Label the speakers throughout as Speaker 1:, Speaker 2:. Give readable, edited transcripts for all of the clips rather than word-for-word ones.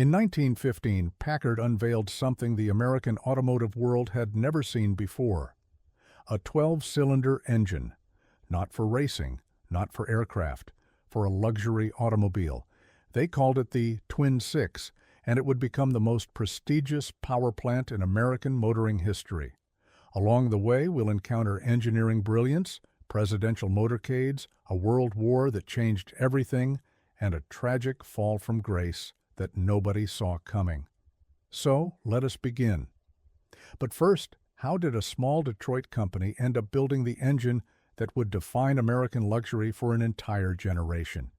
Speaker 1: In 1915, Packard unveiled something the American automotive world had never seen before: a 12-cylinder engine, not for racing, not for aircraft, for a luxury automobile. They called it the Twin-Six, and it would become the most prestigious power plant in American motoring history. Along the way, we'll encounter engineering brilliance, presidential motorcades, a world war that changed everything, and a tragic fall from grace that nobody saw coming. So, let us begin. But first, how did a small Detroit company end up building the engine that would define American luxury for an entire generation?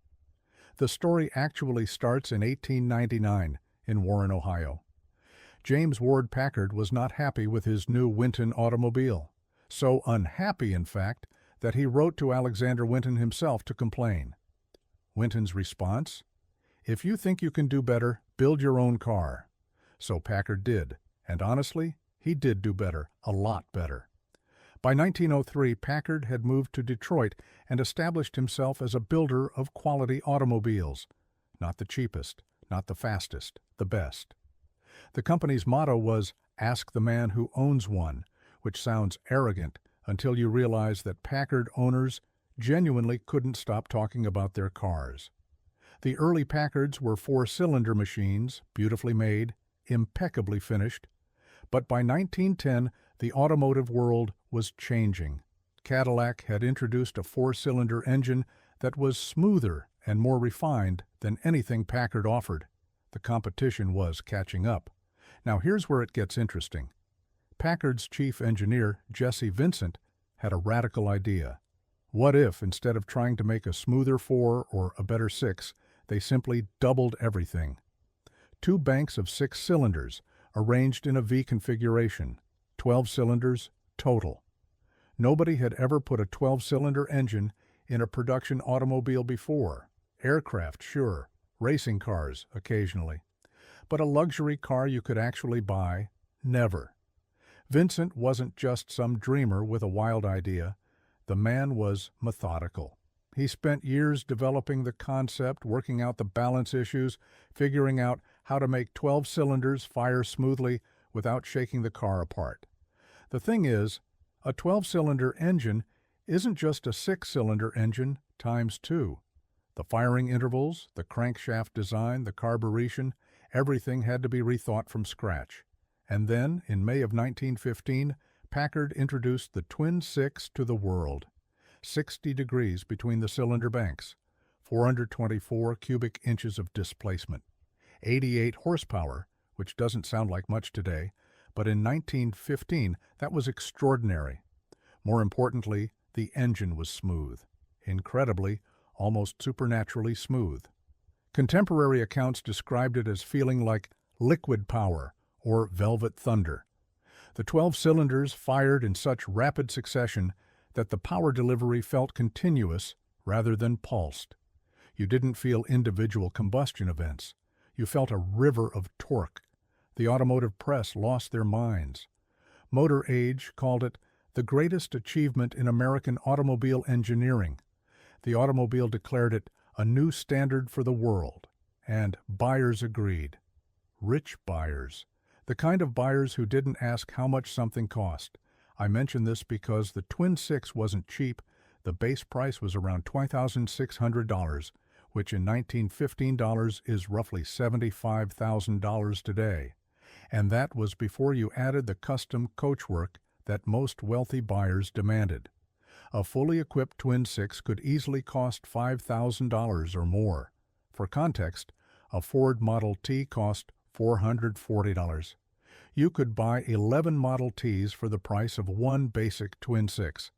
Speaker 1: The story actually starts in 1899 in Warren, Ohio. James Ward Packard was not happy with his new Winton automobile. So unhappy, in fact, that he wrote to Alexander Winton himself to complain. Winton's response? "If you think you can do better, build your own car." So Packard did, and honestly, he did do better, a lot better. By 1903, Packard had moved to Detroit and established himself as a builder of quality automobiles. Not the cheapest, not the fastest, the best. The company's motto was, "Ask the man who owns one," which sounds arrogant until you realize that Packard owners genuinely couldn't stop talking about their cars. The early Packards were 4-cylinder machines, beautifully made, impeccably finished. But by 1910, the automotive world was changing. Cadillac had introduced a 4-cylinder engine that was smoother and more refined than anything Packard offered. The competition was catching up. Now here's where it gets interesting. Packard's chief engineer, Jesse Vincent, had a radical idea. What if, instead of trying to make a smoother 4 or a better 6, they simply doubled everything? 2 banks of 6 cylinders, arranged in a V configuration, 12 cylinders total. Nobody had ever put a 12-cylinder engine in a production automobile before. Aircraft, sure, racing cars occasionally. But a luxury car you could actually buy, never. Vincent wasn't just some dreamer with a wild idea. The man was methodical. He spent years developing the concept, working out the balance issues, figuring out how to make 12 cylinders fire smoothly without shaking the car apart. The thing is, a 12-cylinder engine isn't just a 6-cylinder engine times 2. The firing intervals, the crankshaft design, the carburation, everything had to be rethought from scratch. And then, in May of 1915, Packard introduced the Twin-Six to the world. 60 degrees between the cylinder banks, 424 cubic inches of displacement, 88 horsepower, which doesn't sound like much today, but in 1915 that was extraordinary. More importantly, the engine was smooth. Incredibly, almost supernaturally smooth. Contemporary accounts described it as feeling like liquid power or velvet thunder. The 12 cylinders fired in such rapid succession that the power delivery felt continuous rather than pulsed. You didn't feel individual combustion events. You felt a river of torque. The automotive press lost their minds. Motor Age called it the greatest achievement in American automobile engineering. The automobile declared it a new standard for the world, and buyers agreed. Rich buyers. The kind of buyers who didn't ask how much something cost. I mention this because the Twin-Six wasn't cheap. The base price was around $2,600, which in 1915 dollars is roughly $75,000 today. And that was before you added the custom coachwork that most wealthy buyers demanded. A fully equipped Twin-Six could easily cost $5,000 or more. For context, a Ford Model T cost $440. You could buy 11 Model Ts for the price of one basic Twin-Six.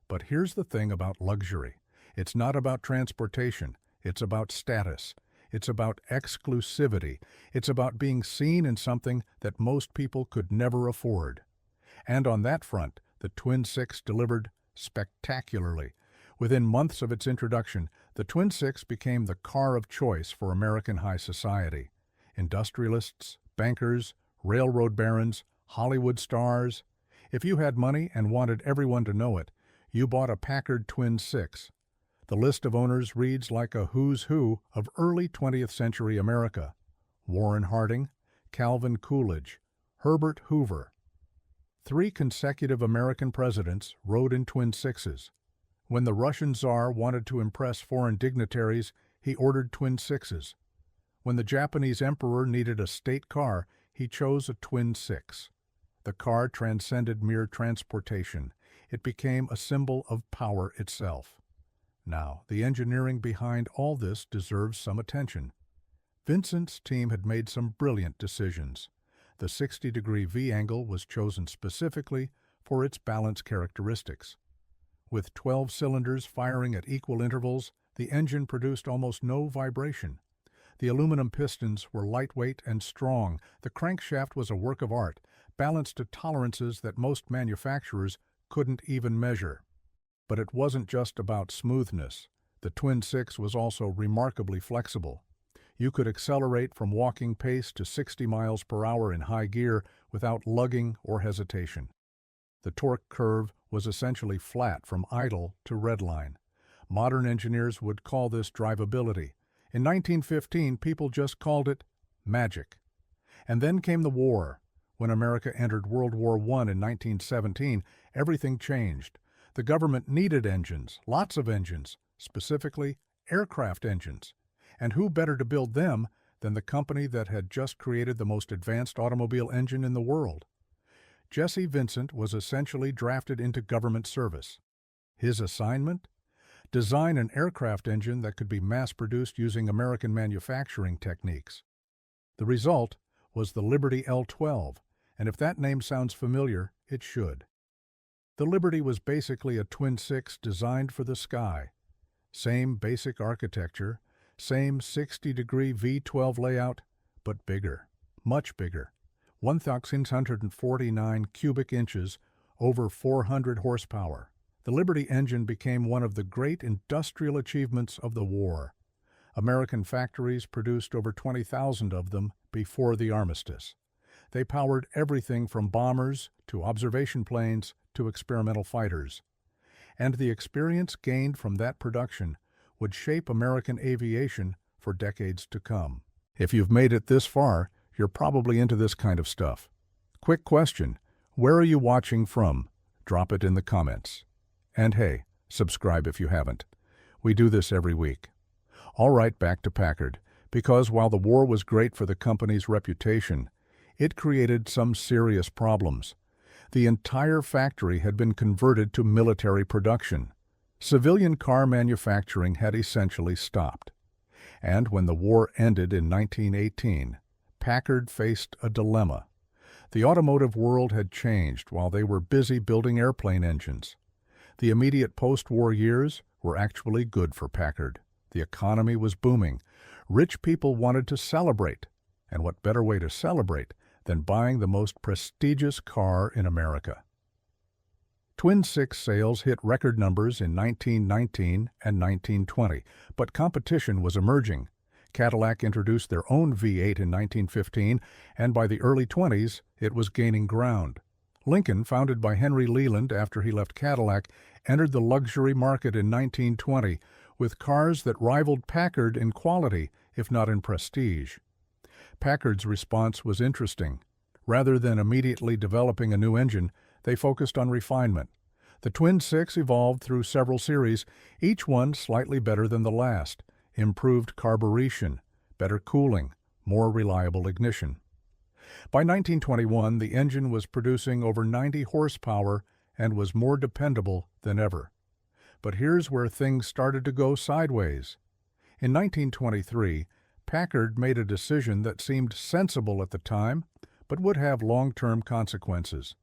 Speaker 1: But here's the thing about luxury. It's not about transportation. It's about status. It's about exclusivity. It's about being seen in something that most people could never afford. And on that front, the Twin-Six delivered spectacularly. Within months of its introduction, the Twin-Six became the car of choice for American high society. Industrialists, bankers, railroad barons, Hollywood stars. If you had money and wanted everyone to know it, you bought a Packard Twin-Six. The list of owners reads like a who's who of early 20th century America. Warren Harding, Calvin Coolidge, Herbert Hoover. 3 consecutive American presidents rode in Twin-Sixes. When the Russian Tsar wanted to impress foreign dignitaries, he ordered Twin-Sixes. When the Japanese emperor needed a state car, he chose a Twin-Six. The car transcended mere transportation. It became a symbol of power itself. Now, the engineering behind all this deserves some attention. Vincent's team had made some brilliant decisions. The 60-degree V-angle was chosen specifically for its balance characteristics. With 12 cylinders firing at equal intervals, the engine produced almost no vibration. The aluminum pistons were lightweight and strong. The crankshaft was a work of art, balanced to tolerances that most manufacturers couldn't even measure. But it wasn't just about smoothness. The Twin-Six was also remarkably flexible. You could accelerate from walking pace to 60 miles per hour in high gear without lugging or hesitation. The torque curve was essentially flat from idle to redline. Modern engineers would call this drivability. In 1915, people just called it magic. And then came the war. When America entered World War I in 1917, everything changed. The government needed engines, lots of engines, specifically aircraft engines. And who better to build them than the company that had just created the most advanced automobile engine in the world? Jesse Vincent was essentially drafted into government service. His assignment? Design an aircraft engine that could be mass-produced using American manufacturing techniques. The result was the Liberty L-12, and if that name sounds familiar, it should. The Liberty was basically a Twin-Six designed for the sky. Same basic architecture, same 60-degree V12 layout, but bigger, much bigger. 1,649 cubic inches, over 400 horsepower. The Liberty engine became one of the great industrial achievements of the war. American factories produced over 20,000 of them before the armistice. They powered everything from bombers to observation planes to experimental fighters. And the experience gained from that production would shape American aviation for decades to come. If you've made it this far, you're probably into this kind of stuff. Quick question, where are you watching from? Drop it in the comments. And hey, subscribe if you haven't. We do this every week. All right, back to Packard, because while the war was great for the company's reputation, it created some serious problems. The entire factory had been converted to military production. Civilian car manufacturing had essentially stopped. And when the war ended in 1918, Packard faced a dilemma. The automotive world had changed while they were busy building airplane engines. The immediate post-war years were actually good for Packard. The economy was booming. Rich people wanted to celebrate. And what better way to celebrate than buying the most prestigious car in America? Twin-Six sales hit record numbers in 1919 and 1920, but competition was emerging. Cadillac introduced their own V8 in 1915, and by the early 20s, it was gaining ground. Lincoln, founded by Henry Leland after he left Cadillac, entered the luxury market in 1920 with cars that rivaled Packard in quality, if not in prestige. Packard's response was interesting. Rather than immediately developing a new engine, they focused on refinement. The Twin-Six evolved through several series, each one slightly better than the last. Improved carburation, better cooling, more reliable ignition. By 1921, the engine was producing over 90 horsepower and was more dependable than ever. But here's where things started to go sideways. In 1923, Packard made a decision that seemed sensible at the time, but would have long-term consequences.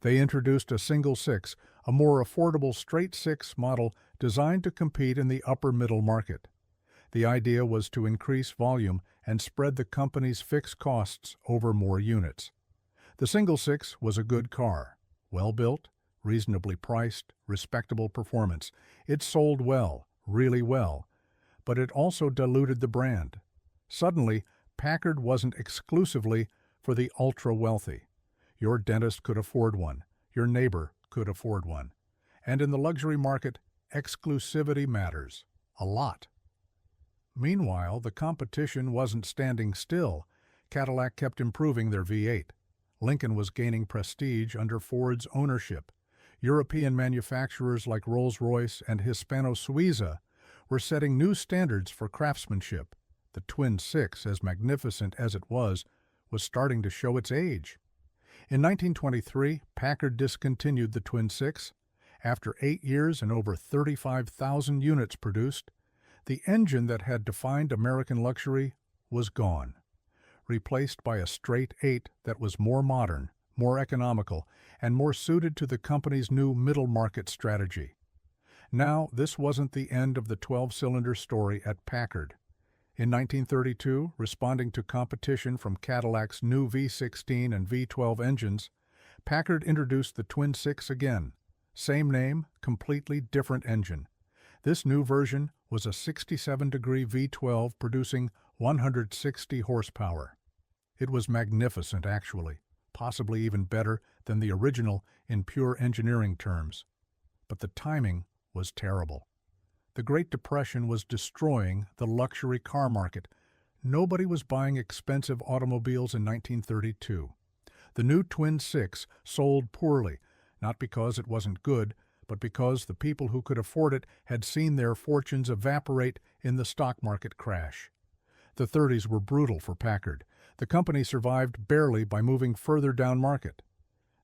Speaker 1: They introduced a single six, a more affordable straight six model designed to compete in the upper-middle market. The idea was to increase volume and spread the company's fixed costs over more units. The single six was a good car, well-built, reasonably priced, respectable performance. It sold well, really well, but it also diluted the brand. Suddenly, Packard wasn't exclusively for the ultra-wealthy. Your dentist could afford one. Your neighbor could afford one. And in the luxury market, exclusivity matters. A lot. Meanwhile, the competition wasn't standing still. Cadillac kept improving their V8. Lincoln was gaining prestige under Ford's ownership. European manufacturers like Rolls-Royce and Hispano-Suiza were setting new standards for craftsmanship. The Twin-Six, as magnificent as it was starting to show its age. In 1923, Packard discontinued the Twin-Six. After 8 years and over 35,000 units produced, the engine that had defined American luxury was gone, replaced by a straight 8 that was more modern, more economical, and more suited to the company's new middle-market strategy. Now, this wasn't the end of the 12-cylinder story at Packard. In 1932, responding to competition from Cadillac's new V16 and V12 engines, Packard introduced the Twin-Six again. Same name, completely different engine. This new version was a 67-degree V12 producing 160 horsepower. It was magnificent, actually, possibly even better than the original in pure engineering terms. But the timing was terrible. The Great Depression was destroying the luxury car market. Nobody was buying expensive automobiles in 1932. The new Twin-Six sold poorly, not because it wasn't good, but because the people who could afford it had seen their fortunes evaporate in the stock market crash. The 30s were brutal for Packard. The company survived barely by moving further down market.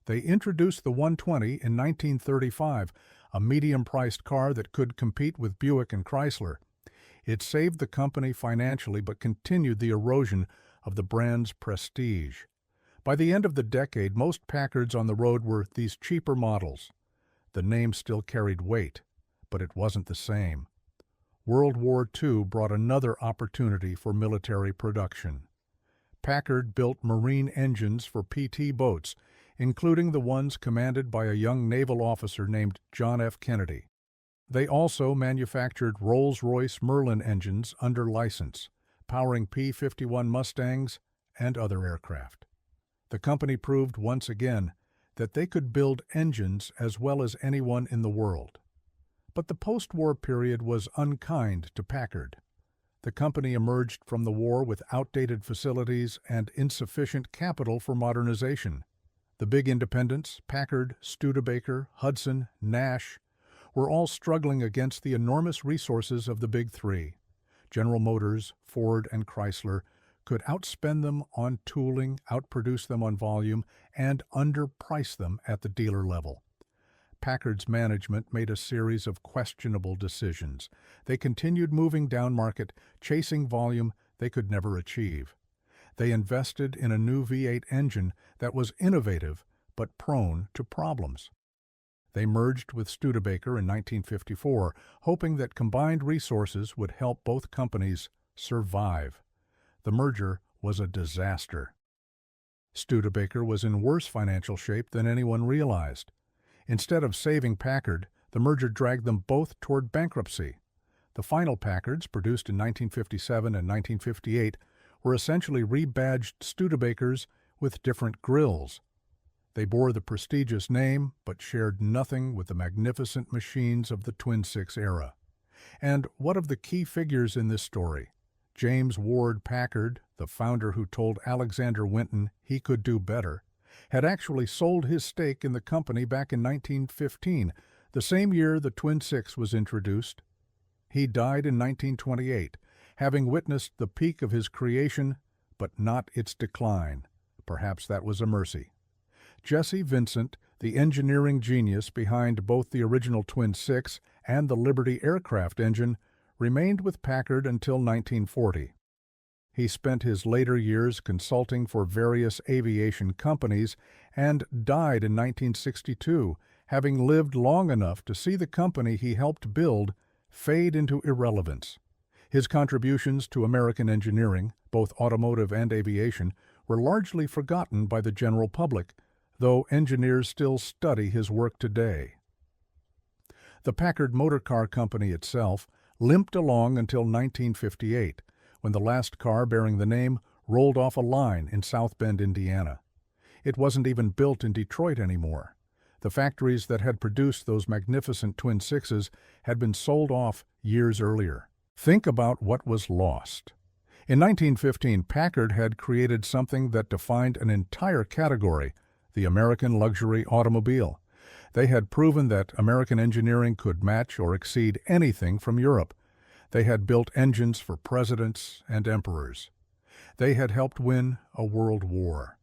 Speaker 1: They introduced the 120 in 1935, a medium-priced car that could compete with Buick and Chrysler. It saved the company financially but continued the erosion of the brand's prestige. By the end of the decade, most Packards on the road were these cheaper models. The name still carried weight, but it wasn't the same. World War II brought another opportunity for military production. Packard built marine engines for PT boats, including the ones commanded by a young naval officer named John F. Kennedy. They also manufactured Rolls-Royce Merlin engines under license, powering P-51 Mustangs and other aircraft. The company proved once again that they could build engines as well as anyone in the world. But the post-war period was unkind to Packard. The company emerged from the war with outdated facilities and insufficient capital for modernization. The big independents, Packard, Studebaker, Hudson, Nash, were all struggling against the enormous resources of the Big Three. General Motors, Ford, and Chrysler could outspend them on tooling, outproduce them on volume, and underprice them at the dealer level. Packard's management made a series of questionable decisions. They continued moving down market, chasing volume they could never achieve. They invested in a new V8 engine that was innovative but prone to problems. They merged with Studebaker in 1954, hoping that combined resources would help both companies survive. The merger was a disaster. Studebaker was in worse financial shape than anyone realized. Instead of saving Packard, the merger dragged them both toward bankruptcy. The final Packards, produced in 1957 and 1958, were essentially rebadged Studebakers with different grills. They bore the prestigious name, but shared nothing with the magnificent machines of the Twin-Six era. And what of the key figures in this story? James Ward Packard, the founder who told Alexander Winton he could do better, had actually sold his stake in the company back in 1915, the same year the Twin-Six was introduced. He died in 1928, having witnessed the peak of his creation, but not its decline. Perhaps that was a mercy. Jesse Vincent, the engineering genius behind both the original Twin-Six and the Liberty aircraft engine, remained with Packard until 1940. He spent his later years consulting for various aviation companies and died in 1962, having lived long enough to see the company he helped build fade into irrelevance. His contributions to American engineering, both automotive and aviation, were largely forgotten by the general public, though engineers still study his work today. The Packard Motor Car Company itself limped along until 1958, when the last car bearing the name rolled off a line in South Bend, Indiana. It wasn't even built in Detroit anymore. The factories that had produced those magnificent Twin-Sixes had been sold off years earlier. Think about what was lost. In 1915, Packard had created something that defined an entire category, the American luxury automobile. They had proven that American engineering could match or exceed anything from Europe. They had built engines for presidents and emperors. They had helped win a world war.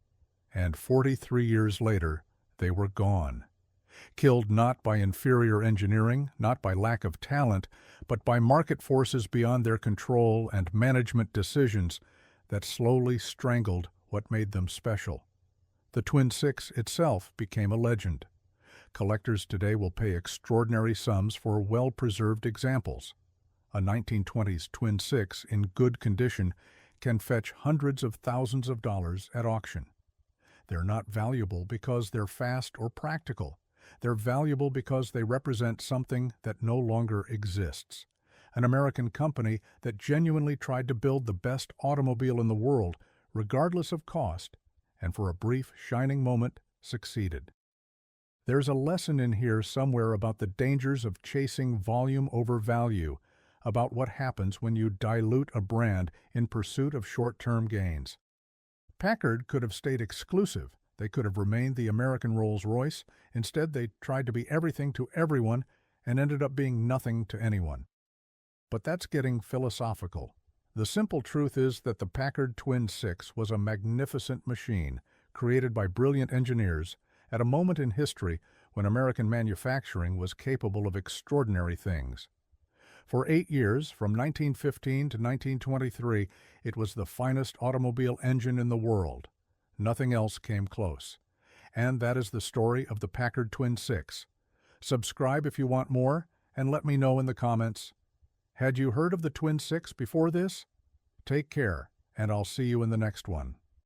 Speaker 1: And 43 years later, they were gone. Killed not by inferior engineering, not by lack of talent, but by market forces beyond their control and management decisions that slowly strangled what made them special. The Twin-Six itself became a legend. Collectors today will pay extraordinary sums for well-preserved examples. A 1920s Twin-Six in good condition can fetch hundreds of thousands of dollars at auction. They're not valuable because they're fast or practical. They're valuable because they represent something that no longer exists. An American company that genuinely tried to build the best automobile in the world, regardless of cost, and for a brief, shining moment, succeeded. There's a lesson in here somewhere about the dangers of chasing volume over value, about what happens when you dilute a brand in pursuit of short-term gains. Packard could have stayed exclusive. They could have remained the American Rolls-Royce. Instead, they tried to be everything to everyone and ended up being nothing to anyone. But that's getting philosophical. The simple truth is that the Packard Twin-Six was a magnificent machine created by brilliant engineers at a moment in history when American manufacturing was capable of extraordinary things. For 8 years, from 1915 to 1923, it was the finest automobile engine in the world. Nothing else came close. And that is the story of the Packard Twin-Six. Subscribe if you want more, and let me know in the comments. Had you heard of the Twin-Six before this? Take care, and I'll see you in the next one.